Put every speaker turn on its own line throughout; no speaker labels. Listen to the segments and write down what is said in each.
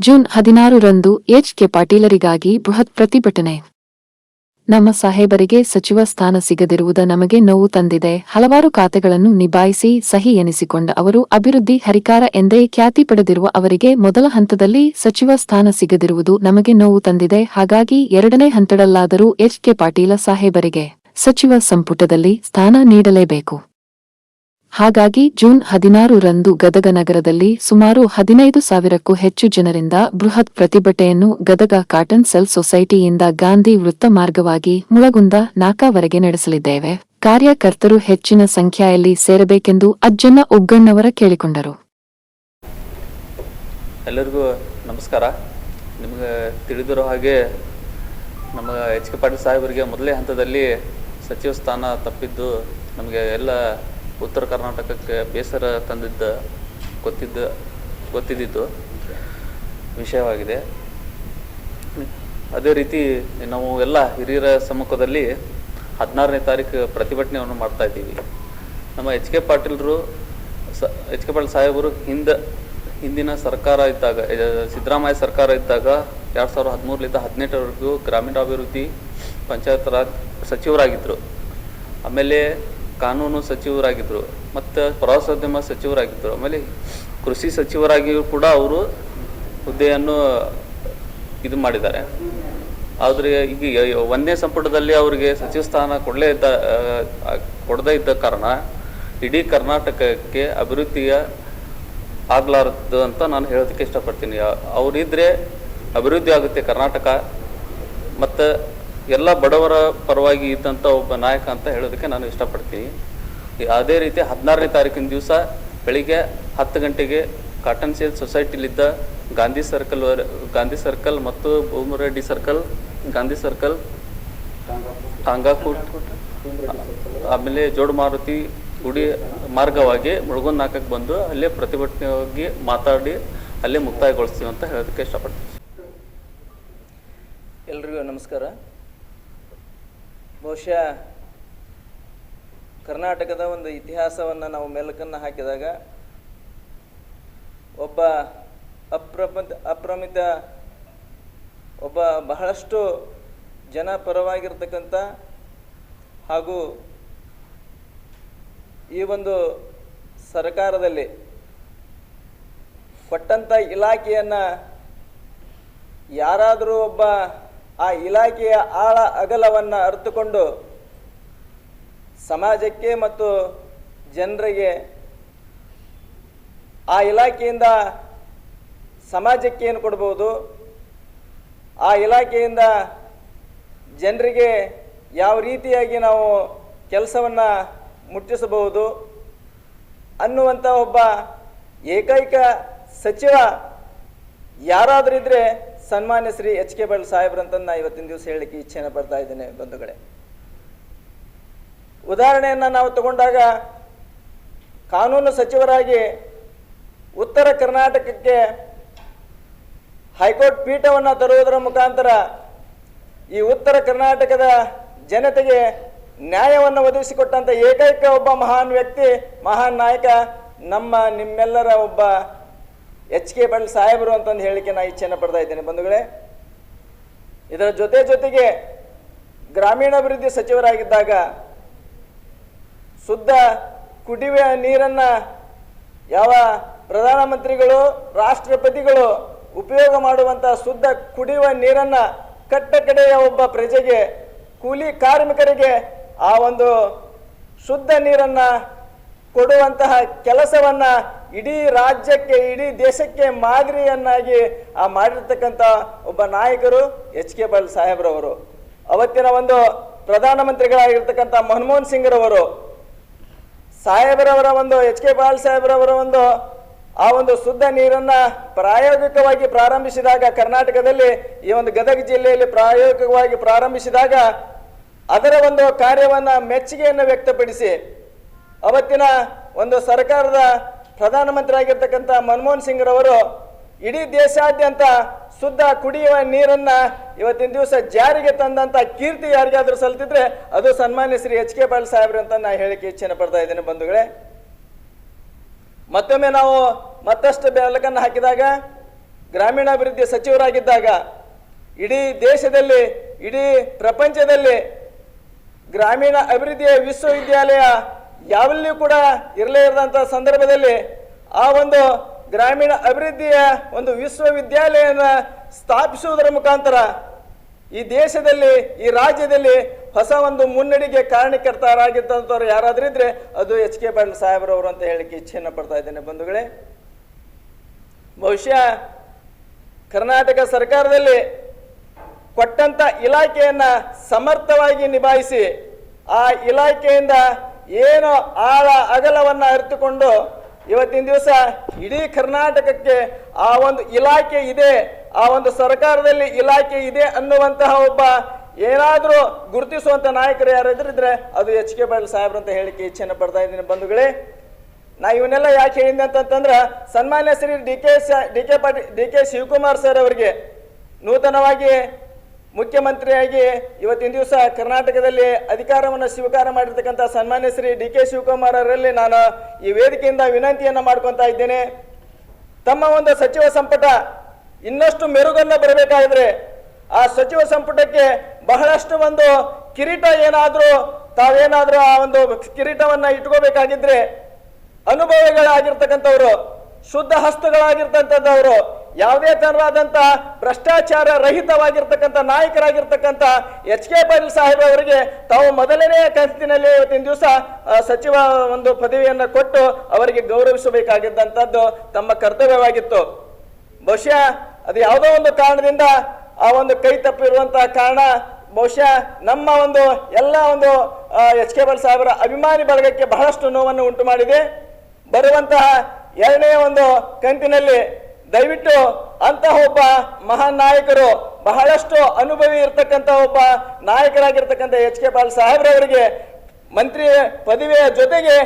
June 16ರಂದು HK. ಪಾಟೀಲರಿಗಾಗಿ ಬೃಹತ್ ಪ್ರತಿಭಟನೆ. ನಮ್ಮ ಸಾಹೇಬರಿಗೆ ಸಚಿವ ಸ್ಥಾನ ಸಿಗದಿರುವುದು ನಮಗೆ ನೋವು ತಂದಿದೆ. ಹಲವಾರು ಖಾತೆಗಳನ್ನು ನಿಭಾಯಿಸಿ ಸಹಿ ಎನಿಸಿಕೊಂಡ ಅವರು ಅಭಿವೃದ್ಧಿ ಹರಿಕಾರ ಎಂದೇ ಖ್ಯಾತಿ ಪಡೆದಿರುವ ಅವರಿಗೆ ಮೊದಲ ಹಂತದಲ್ಲಿ ಸಚಿವ ಸ್ಥಾನ ಸಿಗದಿರುವುದು ನಮಗೆ ನೋವು ತಂದಿದೆ. ಹಾಗಾಗಿ ಎರಡನೇ ಹಂತದಲ್ಲಾದರೂ ಎಚ್.ಕೆ. ಪಾಟೀಲ ಸಾಹೇಬರಿಗೆ ಸಚಿವ ಸಂಪುಟದಲ್ಲಿ ಸ್ಥಾನ ನೀಡಲೇಬೇಕು. ಹಾಗಾಗಿ ಜೂನ್ 16ರಂದು ಗದಗ ನಗರದಲ್ಲಿ ಸುಮಾರು 15,000ಕ್ಕೂ ಹೆಚ್ಚು ಜನರಿಂದ ಬೃಹತ್ ಪ್ರತಿಭಟನೆಯನ್ನು ಗದಗ ಕಾಟನ್ ಸೆಲ್ ಸೊಸೈಟಿಯಿಂದ ಗಾಂಧಿ ವೃತ್ತ ಮಾರ್ಗವಾಗಿ ಮುಳಗುಂದ ನಾಕಾವರೆಗೆ ನಡೆಸಲಿದ್ದೇವೆ. ಕಾರ್ಯಕರ್ತರು ಹೆಚ್ಚಿನ ಸಂಖ್ಯೆಯಲ್ಲಿ ಸೇರಬೇಕೆಂದು ಅಜ್ಜನ್ನ ಉಗ್ಗಣ್ಣವರ ಕೇಳಿಕೊಂಡರು.
ಎಲ್ಲರಿಗೂ ನಮಸ್ಕಾರ. ನಿಮಗೆ ತಿಳಿದಿರೋ ಹಾಗೆ ನಮ್ಮ ಎಚ್.ಕೆ. ಪಾಟೀಲ್ ಸಾಹೇಬರಿಗೆ ಮೊದಲೇ ಹಂತದಲ್ಲಿ ಸಚಿವ ಸ್ಥಾನ ತಪ್ಪಿದ್ದು ನಮಗೆ ಎಲ್ಲ ಉತ್ತರ ಕರ್ನಾಟಕಕ್ಕೆ ಬೇಸರ ಗೊತ್ತಿದ್ದಿದ್ದು ವಿಷಯವಾಗಿದೆ. ಅದೇ ರೀತಿ ನಾವು ಎಲ್ಲ ಹಿರಿಯರ ಸಮ್ಮುಖದಲ್ಲಿ 16ನೇ ತಾರೀಕು ಪ್ರತಿಭಟನೆಯನ್ನು ಮಾಡ್ತಾ ಇದ್ದೀವಿ. ನಮ್ಮ ಎಚ್.ಕೆ. ಪಾಟೀಲ್ ಸಾಹೇಬರು ಹಿಂದಿನ ಸರ್ಕಾರ ಇದ್ದಾಗ, ಸಿದ್ದರಾಮಯ್ಯ ಸರ್ಕಾರ ಇದ್ದಾಗ 2013ರಿಂದ 2018ವರೆಗೂ ಗ್ರಾಮೀಣಾಭಿವೃದ್ಧಿ ಪಂಚಾಯತ್ ರಾಜ್ ಸಚಿವರಾಗಿದ್ದರು. ಆಮೇಲೆ ಕಾನೂನು ಸಚಿವರಾಗಿದ್ದರು, ಮತ್ತು ಪ್ರವಾಸೋದ್ಯಮ ಸಚಿವರಾಗಿದ್ದರು. ಆಮೇಲೆ ಕೃಷಿ ಸಚಿವರಾಗಿಯೂ ಕೂಡ ಅವರು ಹುದ್ದೆಯನ್ನು ಇದು ಮಾಡಿದ್ದಾರೆ. ಆದರೆ ಈಗ ಒಂದನೇ ಸಂಪುಟದಲ್ಲಿ ಅವರಿಗೆ ಸಚಿವ ಸ್ಥಾನ ಕೊಡದೇ ಇದ್ದ ಕಾರಣ ಇಡೀ ಕರ್ನಾಟಕಕ್ಕೆ ಅಭಿವೃದ್ಧಿಯ ಆಗಲಾರದು ಅಂತ ನಾನು ಹೇಳೋದಕ್ಕೆ ಇಷ್ಟಪಡ್ತೀನಿ. ಅವರಿದ್ದರೆ ಅಭಿವೃದ್ಧಿ ಆಗುತ್ತೆ ಕರ್ನಾಟಕ, ಮತ್ತು ಎಲ್ಲ ಬಡವರ ಪರವಾಗಿ ಇದ್ದಂಥ ಒಬ್ಬ ನಾಯಕ ಅಂತ ಹೇಳೋದಕ್ಕೆ ನಾನು ಇಷ್ಟಪಡ್ತೀನಿ. ಅದೇ ರೀತಿ 16ನೇ ತಾರೀಕಿನ ದಿವಸ ಬೆಳಿಗ್ಗೆ 10 ಗಂಟೆಗೆ ಕಾಟನ್ ಸೇಲ್ ಸೊಸೈಟಿಲಿದ್ದ ಗಾಂಧಿ ಸರ್ಕಲ್ ಮತ್ತು ಭೂಮರೆಡ್ಡಿ ಸರ್ಕಲ್, ಗಾಂಧಿ ಸರ್ಕಲ್, ಟಾಂಗಾಕೂಟ್, ಆಮೇಲೆ ಜೋಡಮಾರುತಿ ಗುಡಿ ಮಾರ್ಗವಾಗಿ ಮುಳಗುಂದ ನಾಕಕ್ಕೆ ಬಂದು ಅಲ್ಲೇ ಪ್ರತಿಭಟನೆಯಾಗಿ ಮಾತಾಡಿ ಅಲ್ಲೇ ಮುಕ್ತಾಯಗೊಳಿಸ್ತೀವಿ ಅಂತ ಹೇಳೋದಕ್ಕೆ ಇಷ್ಟಪಡ್ತೀನಿ.
ಎಲ್ರಿಗೂ ನಮಸ್ಕಾರ. ಬಹುಶಃ ಕರ್ನಾಟಕದ ಒಂದು ಇತಿಹಾಸವನ್ನು ನಾವು ಮೆಲುಕನ್ನು ಹಾಕಿದಾಗ ಒಬ್ಬ ಅಪ್ರಮಿತ ಒಬ್ಬ ಬಹಳಷ್ಟು ಜನಪರವಾಗಿರ್ತಕ್ಕಂಥ ಹಾಗೂ ಈ ಒಂದು ಸರ್ಕಾರದಲ್ಲಿ ಕೊಟ್ಟಂಥ ಇಲಾಖೆಯನ್ನು ಯಾರಾದರೂ ಒಬ್ಬ ಆ ಇಲಾಖೆಯ ಆಳ ಅಗಲವನ್ನು ಅರಿತುಕೊಂಡು ಸಮಾಜಕ್ಕೆ ಮತ್ತು ಜನರಿಗೆ ಆ ಇಲಾಖೆಯಿಂದ ಸಮಾಜಕ್ಕೆ ಏನು ಕೊಡ್ಬೋದು, ಆ ಇಲಾಖೆಯಿಂದ ಜನರಿಗೆ ಯಾವ ರೀತಿಯಾಗಿ ನಾವು ಕೆಲಸವನ್ನು ಮುಟ್ಟಿಸಬಹುದು ಅನ್ನುವಂಥ ಒಬ್ಬ ಏಕೈಕ ಸಚಿವ ಯಾರಾದರೂ ಇದ್ದರೆ ಸನ್ಮಾನ್ಯ ಶ್ರೀ ಎಚ್.ಕೆ. ಪಾಟೀಲ್ ಸಾಹೇಬ್ರಂತ ನಾನು ಇವತ್ತಿನ ದಿವಸ ಹೇಳಲಿಕ್ಕೆ ಇಚ್ಛೆಯನ್ನು ಪಡ್ತಾ ಇದ್ದೇನೆ. ಬಂಧುಗಳೇ, ಉದಾಹರಣೆಯನ್ನು ನಾವು ತಗೊಂಡಾಗ ಕಾನೂನು ಸಚಿವರಾಗಿ ಉತ್ತರ ಕರ್ನಾಟಕಕ್ಕೆ ಹೈಕೋರ್ಟ್ ಪೀಠವನ್ನು ತರುವುದರ ಮುಖಾಂತರ ಈ ಉತ್ತರ ಕರ್ನಾಟಕದ ಜನತೆಗೆ ನ್ಯಾಯವನ್ನು ಒದಗಿಸಿಕೊಟ್ಟಂಥ ಏಕೈಕ ಒಬ್ಬ ಮಹಾನ್ ವ್ಯಕ್ತಿ, ಮಹಾನ್ ನಾಯಕ ನಿಮ್ಮೆಲ್ಲರ ಒಬ್ಬ ಎಚ್.ಕೆ. ಪಾಟೀಲ್ ಸಾಹೇಬರು ಅಂತಂದು ಹೇಳಿಕೆ ನಾನು ಇಚ್ಛೆಯನ್ನು ಪಡ್ತಾ ಇದ್ದೇನೆ. ಬಂಧುಗಳೇ, ಇದರ ಜೊತೆಗೆ ಗ್ರಾಮೀಣಾಭಿವೃದ್ಧಿ ಸಚಿವರಾಗಿದ್ದಾಗ ಶುದ್ಧ ಕುಡಿಯುವ ನೀರನ್ನು ಯಾವ ಪ್ರಧಾನಮಂತ್ರಿಗಳು, ರಾಷ್ಟ್ರಪತಿಗಳು ಉಪಯೋಗ ಮಾಡುವಂಥ ಶುದ್ಧ ಕುಡಿಯುವ ನೀರನ್ನು ಕಟ್ಟ ಕಡೆಯ ಒಬ್ಬ ಪ್ರಜೆಗೆ, ಕೂಲಿ ಕಾರ್ಮಿಕರಿಗೆ ಆ ಒಂದು ಶುದ್ಧ ನೀರನ್ನು ಕೊಡುವಂತಹ ಕೆಲಸವನ್ನು ಇಡೀ ರಾಜ್ಯಕ್ಕೆ, ಇಡೀ ದೇಶಕ್ಕೆ ಮಾದರಿಯನ್ನಾಗಿ ಮಾಡಿರ್ತಕ್ಕಂಥ ಒಬ್ಬ ನಾಯಕರು ಎಚ್.ಕೆ. ಪಾಟೀಲ್ ಸಾಹೇಬ್ರವರು. ಅವತ್ತಿನ ಒಂದು ಪ್ರಧಾನಮಂತ್ರಿಗಳಾಗಿರ್ತಕ್ಕಂಥ ಮನಮೋಹನ್ ಸಿಂಗ್ರವರು ಸಾಹೇಬರವರ ಒಂದು ಎಚ್.ಕೆ. ಪಾಟೀಲ್ ಸಾಹೇಬ್ರವರ ಆ ಒಂದು ಶುದ್ಧ ನೀರನ್ನು ಪ್ರಾಯೋಗಿಕವಾಗಿ ಪ್ರಾರಂಭಿಸಿದಾಗ, ಕರ್ನಾಟಕದಲ್ಲಿ ಈ ಒಂದು ಗದಗ ಜಿಲ್ಲೆಯಲ್ಲಿ ಪ್ರಾಯೋಗಿಕವಾಗಿ ಪ್ರಾರಂಭಿಸಿದಾಗ ಅದರ ಒಂದು ಕಾರ್ಯವನ್ನು ಮೆಚ್ಚುಗೆಯನ್ನು ವ್ಯಕ್ತಪಡಿಸಿ ಅವತ್ತಿನ ಒಂದು ಸರ್ಕಾರದ ಪ್ರಧಾನಮಂತ್ರಿ ಆಗಿರ್ತಕ್ಕಂಥ ಮನಮೋಹನ್ ಸಿಂಗ್ರವರು ಇಡೀ ದೇಶಾದ್ಯಂತ ಶುದ್ಧ ಕುಡಿಯುವ ನೀರನ್ನು ಇವತ್ತಿನ ದಿವಸ ಜಾರಿಗೆ ತಂದಂಥ ಕೀರ್ತಿ ಯಾರಿಗಾದರೂ ಸಲ್ತಿದ್ರೆ ಅದು ಸನ್ಮಾನ್ಯ ಶ್ರೀ ಎಚ್.ಕೆ. ಪಾಟೀಲ್ ಸಾಹೇಬ್ರು ಅಂತ ನಾನು ಹೇಳಿಕೆ ಇಚ್ಛೆಯನ್ನು ಪಡ್ತಾ ಇದ್ದೇನೆ. ಬಂಧುಗಳೇ, ಮತ್ತೊಮ್ಮೆ ನಾವು ಮತ್ತಷ್ಟು ಬೆಳಕನ್ನು ಹಾಕಿದಾಗ ಗ್ರಾಮೀಣಾಭಿವೃದ್ಧಿ ಸಚಿವರಾಗಿದ್ದಾಗ ಇಡೀ ದೇಶದಲ್ಲಿ, ಇಡೀ ಪ್ರಪಂಚದಲ್ಲಿ ಗ್ರಾಮೀಣ ಅಭಿವೃದ್ಧಿಯ ವಿಶ್ವವಿದ್ಯಾಲಯ ಯಾವಲ್ಲಿಯೂ ಕೂಡ ಇರಲೇ ಇರದಂಥ ಸಂದರ್ಭದಲ್ಲಿ ಆ ಒಂದು ಗ್ರಾಮೀಣ ಅಭಿವೃದ್ಧಿಯ ಒಂದು ವಿಶ್ವವಿದ್ಯಾಲಯನ ಸ್ಥಾಪಿಸುವುದರ ಮುಖಾಂತರ ಈ ದೇಶದಲ್ಲಿ, ಈ ರಾಜ್ಯದಲ್ಲಿ ಹೊಸ ಒಂದು ಮುನ್ನಡೆಗೆ ಕಾರಣಕರ್ತರಾಗಿದ್ದಂಥವ್ರು ಯಾರಾದ್ರೂ ಇದ್ರೆ ಅದು ಎಚ್ ಕೆ ಪಾಟೀಲ್ ಸಾಹೇಬ್ರವರು ಅಂತ ಹೇಳಿಕ್ಕೆ ಇಚ್ಛೆಯನ್ನು ಪಡ್ತಾ ಇದ್ದೇನೆ ಬಂಧುಗಳೇ. ಬಹುಶಃ ಕರ್ನಾಟಕ ಸರ್ಕಾರದಲ್ಲಿ ಕೊಟ್ಟಂತ ಇಲಾಖೆಯನ್ನ ಸಮರ್ಥವಾಗಿ ನಿಭಾಯಿಸಿ ಆ ಇಲಾಖೆಯಿಂದ ಏನು ಆಳ ಅಗಲವನ್ನ ಅರಿತುಕೊಂಡು ಇವತ್ತಿನ ದಿವಸ ಇಡೀ ಕರ್ನಾಟಕಕ್ಕೆ ಆ ಒಂದು ಇಲಾಖೆ ಇದೆ, ಆ ಒಂದು ಸರ್ಕಾರದಲ್ಲಿ ಇಲಾಖೆ ಇದೆ ಅನ್ನುವಂತಹ ಒಬ್ಬ ಏನಾದರೂ ಗುರುತಿಸುವಂತ ನಾಯಕರು ಯಾರಾದ್ರಿದ್ರೆ ಅದು ಎಚ್ ಕೆ ಪಾಟೀಲ್ ಸಾಹೇಬ್ರು ಅಂತ ಹೇಳಿಕೆ ಇಚ್ಛೆಯನ್ನು ಪಡ್ತಾ ಇದ್ದೀನಿ ಬಂಧುಗಳೇ. ನಾ ಇವನ್ನೆಲ್ಲ ಯಾಕೆ ಹೇಳಿದೆ ಅಂತಂದ್ರೆ ಸನ್ಮಾನ್ಯ Shri D K Shivakumar sir ಅವರಿಗೆ ನೂತನವಾಗಿ ಮುಖ್ಯಮಂತ್ರಿಯಾಗಿ ಇವತ್ತಿನ ದಿವಸ ಕರ್ನಾಟಕದಲ್ಲಿ ಅಧಿಕಾರವನ್ನು ಸ್ವೀಕಾರ ಮಾಡಿರ್ತಕ್ಕಂಥ ಸನ್ಮಾನ್ಯ ಶ್ರೀ ಡಿ ಕೆ ಶಿವಕುಮಾರ್ ಅವರಲ್ಲಿ ನಾನು ಈ ವೇದಿಕೆಯಿಂದ ವಿನಂತಿಯನ್ನು ಮಾಡ್ಕೊತಾ ಇದ್ದೇನೆ. ತಮ್ಮ ಒಂದು ಸಚಿವ ಸಂಪುಟ ಇನ್ನಷ್ಟು ಮೆರುಗನ್ನು ಬರಬೇಕಾದ್ರೆ ಆ ಸಚಿವ ಸಂಪುಟಕ್ಕೆ ಬಹಳಷ್ಟು ಒಂದು ಕಿರೀಟ ತಾವೇನಾದ್ರೂ ಆ ಒಂದು ಕಿರೀಟವನ್ನ ಇಟ್ಕೋಬೇಕಾಗಿದ್ರೆ ಅನುಭವಿಗಳಾಗಿರ್ತಕ್ಕಂಥವ್ರು, ಶುದ್ಧ ಹಸ್ತಗಳಾಗಿರ್ತಕ್ಕಂಥವ್ರು, ಯಾವುದೇ ತರವಾದಂತ ಭ್ರಷ್ಟಾಚಾರ ರಹಿತವಾಗಿರ್ತಕ್ಕಂಥ ನಾಯಕರಾಗಿರ್ತಕ್ಕಂಥ ಎಚ್ ಕೆ ಪಾಟೀಲ್ ಸಾಹೇಬ್ ಅವರಿಗೆ ತಾವು ಮೊದಲನೇ ಕಂತಿನಲ್ಲಿ ಇವತ್ತಿನ ದಿವಸ ಸಚಿವ ಒಂದು ಪದವಿಯನ್ನ ಕೊಟ್ಟು ಅವರಿಗೆ ಗೌರವಿಸಬೇಕಾಗಿದ್ದಂಥದ್ದು ತಮ್ಮ ಕರ್ತವ್ಯವಾಗಿತ್ತು. ಬಹುಶಃ ಅದು ಯಾವುದೋ ಒಂದು ಕಾರಣದಿಂದ ಆ ಒಂದು ಕೈ ತಪ್ಪಿರುವಂತಹ ಕಾರಣ ಬಹುಶಃ ನಮ್ಮ ಒಂದು ಎಲ್ಲ ಒಂದು ಎಚ್ ಕೆ ಪಾಟೀಲ್ ಸಾಹೇಬರ ಅಭಿಮಾನಿ ಬಳಗಕ್ಕೆ ಬಹಳಷ್ಟು ನೋವನ್ನು ಉಂಟು ಮಾಡಿದೆ. ಬರುವಂತಹ ಎರಡನೇ ಒಂದು ಕಂತಿನಲ್ಲಿ ದಯವಿಟ್ಟು ಅಂತಹ ಒಬ್ಬ ಮಹಾನ್ ನಾಯಕರು, ಬಹಳಷ್ಟು ಅನುಭವಿ ಇರ್ತಕ್ಕಂಥ ಒಬ್ಬ ನಾಯಕರಾಗಿರ್ತಕ್ಕಂಥ ಎಚ್ ಕೆ ಪಾಟೀಲ್ ಸಾಹೇಬ್ರವರಿಗೆ ಮಂತ್ರಿ ಪದವಿಯ ಜೊತೆಗೆ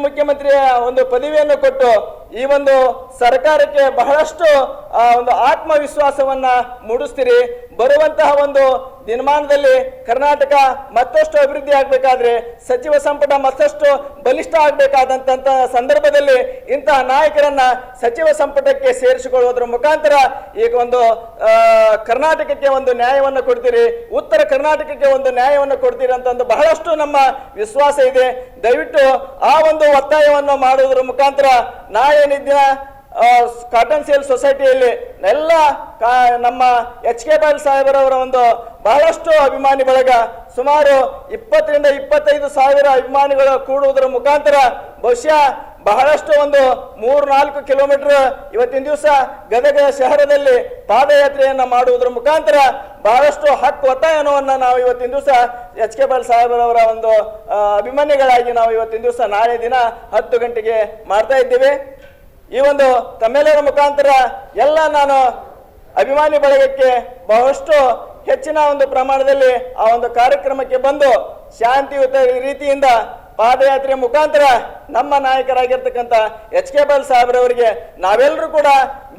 ಮುಖ್ಯಮಂತ್ರಿಯ ಒಂದು ಪದವಿಯನ್ನು ಕೊಟ್ಟು ಈ ಒಂದು ಸರ್ಕಾರಕ್ಕೆ ಬಹಳಷ್ಟು ಒಂದು ಆತ್ಮವಿಶ್ವಾಸವನ್ನ ಮೂಡಿಸ್ತೀರಿ. ಬರುವಂತಹ ಒಂದು ದಿನಮಾನದಲ್ಲಿ ಕರ್ನಾಟಕ ಮತ್ತಷ್ಟು ಅಭಿವೃದ್ಧಿ ಆಗ್ಬೇಕಾದ್ರೆ, ಸಚಿವ ಸಂಪುಟ ಮತ್ತಷ್ಟು ಬಲಿಷ್ಠ ಆಗ್ಬೇಕಾದಂತ ಸಂದರ್ಭದಲ್ಲಿ ಇಂತಹ ನಾಯಕರನ್ನ ಸಚಿವ ಸಂಪುಟಕ್ಕೆ ಸೇರಿಸಿಕೊಳ್ಳುವುದರ ಮುಖಾಂತರ ಈಗ ಒಂದು ಕರ್ನಾಟಕಕ್ಕೆ ಒಂದು ನ್ಯಾಯವನ್ನು ಕೊಡ್ತೀರಿ, ಉತ್ತರ ಕರ್ನಾಟಕಕ್ಕೆ ಒಂದು ನ್ಯಾಯವನ್ನು ಕೊಡ್ತೀರಿ ಅಂತ ಬಹಳಷ್ಟು ನಮ್ಮ ವಿಶ್ವಾಸ ಇದೆ. ದಯವಿಟ್ಟು ಆ ಒಂದು ಒತ್ತಾಯವನ್ನು ಮಾಡುವುದರ ಮುಖಾಂತರ ನಾಳೆ ನಿದ್ದಿನ ಕಾಟನ್ ಸೇಲ್ ಸೊಸೈಟಿಯಲ್ಲಿ ಎಲ್ಲ ನಮ್ಮ ಎಚ್ ಕೆ ಪಾಟೀಲ್ ಸಾಹೇಬರವರ ಒಂದು ಬಹಳಷ್ಟು ಅಭಿಮಾನಿ ಬಳಗ, ಸುಮಾರು 20 ರಿಂದ 25 ಸಾವಿರ ಅಭಿಮಾನಿಗಳು ಕೂಡುವುದರ ಮುಖಾಂತರ ಬಹುಶಃ ಬಹಳಷ್ಟು ಒಂದು 3-4 ಕಿಲೋಮೀಟರ್ ಇವತ್ತಿನ ದಿವಸ ಗದಗ ಶಹರದಲ್ಲಿ ಪಾದಯಾತ್ರೆಯನ್ನ ಮಾಡುವುದರ ಮುಖಾಂತರ ಬಹಳಷ್ಟು ಹಕ್ಕು ಒತ್ತಾಯವನ್ನು ನಾವು ಇವತ್ತಿನ ದಿವಸ ಎಚ್ ಕೆ ಪಾಟೀಲ್ ಸಾಹೇಬರವರ ಒಂದು ಅಭಿಮಾನಿಗಳಾಗಿ ನಾವು ಇವತ್ತಿನ ದಿವಸ ನಾಳೆ ದಿನ 10 ಗಂಟೆಗೆ ಮಾಡ್ತಾ ಇದ್ದೇವೆ. ಈ ಒಂದು ತಮ್ಮೆಲ್ಲರ ಮುಖಾಂತರ ಎಲ್ಲ ನಾನು ಅಭಿಮಾನಿ ಬಳಗಕ್ಕೆ ಬಹಳಷ್ಟು ಹೆಚ್ಚಿನ ಒಂದು ಪ್ರಮಾಣದಲ್ಲಿ ಆ ಒಂದು ಕಾರ್ಯಕ್ರಮಕ್ಕೆ ಬಂದು ಶಾಂತಿಯುತ ರೀತಿಯಿಂದ ಪಾದಯಾತ್ರೆ ಮುಖಾಂತರ ನಮ್ಮ ನಾಯಕರಾಗಿರ್ತಕ್ಕಂಥ ಎಚ್ ಕೆ ಪಾಟೀಲ್ ಸಾಹೇಬ್ರವರಿಗೆ ನಾವೆಲ್ಲರೂ ಕೂಡ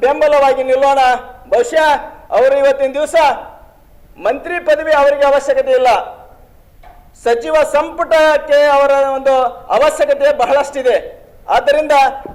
ಬೆಂಬಲವಾಗಿ ನಿಲ್ಲೋಣ. ಬಹುಶಃ ಅವರು ಇವತ್ತಿನ ದಿವಸ ಮಂತ್ರಿ ಪದವಿ ಅವರಿಗೆ ಅವಶ್ಯಕತೆ ಇಲ್ಲ, ಸಚಿವ ಸಂಪುಟಕ್ಕೆ ಅವರ ಒಂದು ಅವಶ್ಯಕತೆ ಬಹಳಷ್ಟಿದೆ. ಆದ್ದರಿಂದ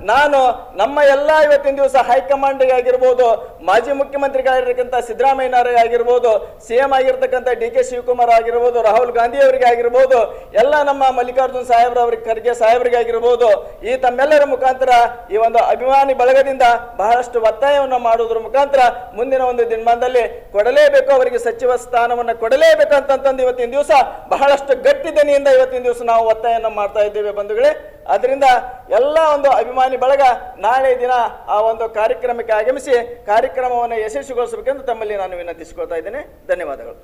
ನಾನು ನಮ್ಮ ಎಲ್ಲ ಇವತ್ತಿನ ದಿವಸ ಹೈಕಮಾಂಡ್ಗೆ ಆಗಿರ್ಬೋದು, ಮಾಜಿ ಮುಖ್ಯಮಂತ್ರಿಗಾಗಿರ್ತಕ್ಕಂಥ ಸಿದ್ದರಾಮಯ್ಯನವರಿಗೆ ಆಗಿರ್ಬೋದು, ಸಿಎಂ ಆಗಿರ್ತಕ್ಕಂಥ ಡಿ ಕೆ ಶಿವಕುಮಾರ್ ಆಗಿರ್ಬೋದು, ರಾಹುಲ್ ಗಾಂಧಿ ಅವರಿಗೆ ಆಗಿರ್ಬೋದು, ಎಲ್ಲ ನಮ್ಮ ಮಲ್ಲಿಕಾರ್ಜುನ್ ಸಾಹೇಬ್ರವ್ರಿಗೆ, ಖರ್ಗೆ ಸಾಹೇಬ್ರಿಗೆ ಆಗಿರ್ಬೋದು, ಈ ತಮ್ಮೆಲ್ಲರ ಮುಖಾಂತರ ಈ ಒಂದು ಅಭಿಮಾನಿ ಬಳಗದಿಂದ ಬಹಳಷ್ಟು ಒತ್ತಾಯವನ್ನು ಮಾಡುವುದರ ಮುಖಾಂತರ ಮುಂದಿನ ಒಂದು ದಿನಮಾನದಲ್ಲಿ ಕೊಡಲೇಬೇಕು, ಅವರಿಗೆ ಸಚಿವ ಸ್ಥಾನವನ್ನು ಕೊಡಲೇಬೇಕು ಅಂತಂದು ಇವತ್ತಿನ ದಿವಸ ಬಹಳಷ್ಟು ಗಟ್ಟಿ ದನಿಯಿಂದ ಇವತ್ತಿನ ದಿವಸ ನಾವು ಒತ್ತಾಯವನ್ನು ಮಾಡ್ತಾ ಇದ್ದೇವೆ ಬಂಧುಗಳೇ. ಅದರಿಂದ ಎಲ್ಲ ಒಂದು ಅಭಿಮಾನಿ ಬಳಗ ನಾಳೆ ದಿನ ಆ ಒಂದು ಕಾರ್ಯಕ್ರಮಕ್ಕೆ ಆಗಮಿಸಿ ಕಾರ್ಯಕ್ರಮವನ್ನು ಯಶಸ್ವಿಗೊಳಿಸಬೇಕೆಂದು ತಮ್ಮಲ್ಲಿ ನಾನು ವಿನಂತಿಸಿಕೊಳ್ತಾ ಇದ್ದೇನೆ. ಧನ್ಯವಾದಗಳು.